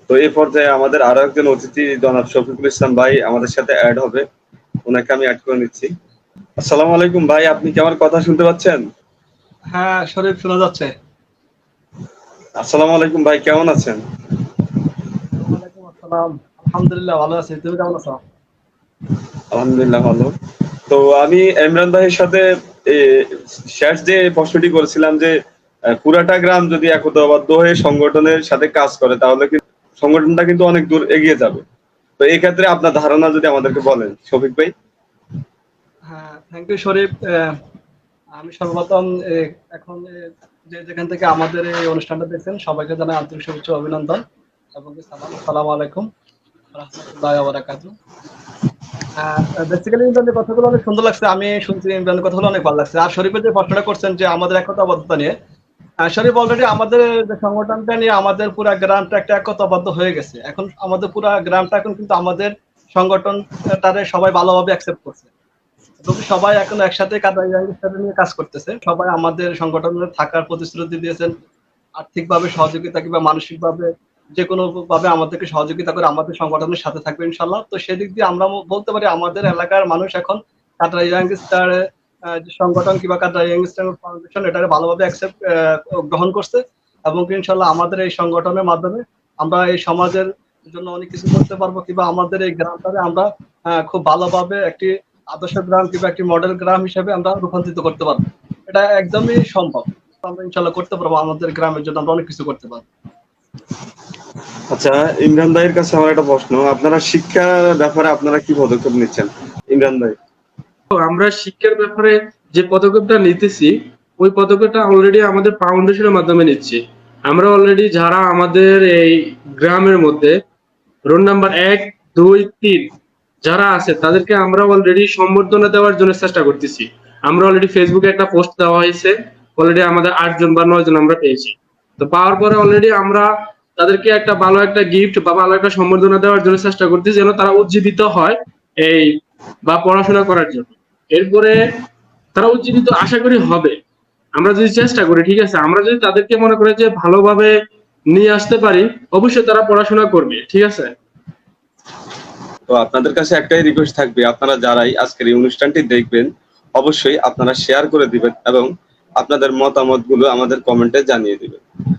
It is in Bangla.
তো এই পর্যায়ে আমাদের আরো একজন অতিথি জনাব শফিকুল ইসলাম ভাই আমাদের সাথে অ্যাড হবে। ওনাকে আমি অ্যাড করে নিচ্ছি। আসসালামু আলাইকুম ভাই, আপনি কি আমার কথা শুনতে পাচ্ছেন? হ্যাঁ, শরীফ শোনা যাচ্ছে। আসসালামু আলাইকুম ভাই, কেমন আছেন? ওয়ালাইকুম আসসালাম। আলহামদুলিল্লাহ ভালো আছি। তুমি কেমন আছো? আলহামদুলিল্লাহ ভালো। তো আমি ইমরান ভাইয়ের সাথে এ, শেষ যে প্রশ্নটি করেছিলাম যে পুরাটা গ্রাম যদি একতাবদ্ধ হয়ে সংগঠনের সাথে কাজ করে তাহলে কিন্তু সংগঠনটা কিন্তু অনেক দূর এগিয়ে যাবে। তো এই ক্ষেত্রে আপনার ধারণা যদি আমাদেরকে বলেন শফিক ভাই। হ্যাঁ, থ্যাংক ইউ শরীফ। আমি সর্বপ্রথম এখন যে যেখান থেকে আমাদের এই অনুষ্ঠানটা দেখছেন সবাইকে জানাই আন্তরিক শুভেচ্ছা ও অভিনন্দন এবং সালাম। আসসালামু আলাইকুম রাহমাতুল্লাহি ওয়া বারাকাতুহু। বেসিক্যালি ইমরানের কথাগুলো অনেক সুন্দর লাগছে। আমি শুনছি ইমরানের কথাগুলো অনেক ভালো লাগছে। আর শরীফের যে প্রশ্নটা করছেন যে আমাদের একতাবদ্ধতা নিয়ে, শরীফ অলরেডি আমাদের যে সংগঠনটা নিয়ে আমাদের পুরা গ্রামটা একটা একতাবদ্ধ হয়ে গেছে। এখন আমাদের পুরা গ্রামটা এখন কিন্তু আমাদের সংগঠনটারে সবাই ভালোভাবে অ্যাকসেপ্ট করছে এবং সবাই এখন একসাথে কাটারিয়ার নিয়ে কাজ করতেছে। সবাই আমাদের সংগঠনে থাকার প্রতিশ্রুতি দিয়েছেন। আর্থিকভাবে সহযোগিতা কিংবা মানসিকভাবে যেকোনো ভাবে আমাদেরকে সহযোগিতা করে আমাদের সংগঠনের সাথে থাকবে ইনশাল্লাহ। তো সেদিক দিয়ে আমরা বলতে পারি আমাদের এলাকার মানুষ এখন কাটারা ইয়াংস্টার যে সংগঠন কিংবা কাটারা ইয়াংস্টার ফাউন্ডেশন এটাকে ভালোভাবে গ্রহণ করছে এবং ইনশাল্লাহ আমাদের এই সংগঠনের মাধ্যমে আমরা এই সমাজের জন্য অনেক কিছু করতে পারবো কিংবা আমাদের এই গ্রামটারে আমরা খুব ভালোভাবে একটি আদর্শ গ্রাম কিংবা একটি মডেল গ্রাম হিসেবে আমরা রূপান্তরিত করতে পারবো। এটা একদমই সম্ভব। আমরা ইনশাল্লাহ করতে পারবো। আমাদের গ্রামের জন্য আমরা অনেক কিছু করতে পারবো। আচ্ছা, ইমরান ভাইয়ের কাছে আমার একটা প্রশ্ন, আপনারা শিক্ষার ব্যাপারে আপনারা কি পদক্ষেপ নিচ্ছেন ইমরান ভাই? তো আমরা শিক্ষার ব্যাপারে যে পদক্ষেপটা নিতেছি ওই পদক্ষেপটা অলরেডি আমাদের ফাউন্ডেশনের মাধ্যমে নিচ্ছি। আমরা অলরেডি যারা আমাদের এই গ্রামের মধ্যে রোল নাম্বার 1, 2, 3 যারা আছে তাদেরকে আমরা অলরেডি সম্বর্ধনা দেওয়ার জন্য চেষ্টা করতেছি। আমরা অলরেডি ফেসবুকে একটা পোস্ট দেওয়া হয়েছে, অলরেডি আমাদের 8 জন বা 9 জন আমরা পেয়েছি। তো পাওয়ার পরে অলরেডি আমরা তাদেরকে একটা ভালো একটা গিফট বা ভালো একটা সম্বর্ধনা দেওয়ার জন্য চেষ্টা করতেছি যেন তারা উজ্জীবিত হয় এই বা পড়াশোনা করার জন্য। এরপরে তারা উজ্জীবিত আশা করি হবে আমরা যদি চেষ্টা করি। ঠিক আছে, আমরা যদি তাদেরকে মনে করি যে ভালোভাবে নিয়ে আসতে পারি অবশ্যই তারা পড়াশোনা করবে। ঠিক আছে। তো আপনাদের কাছে একটাই রিকোয়েস্ট থাকবে, আপনারা যারাই আজকের এই অনুষ্ঠানটি দেখবেন অবশ্যই আপনারা শেয়ার করে দিবেন এবং আপনাদের মতামত গুলো আমাদের কমেন্টে জানিয়ে দিবেন।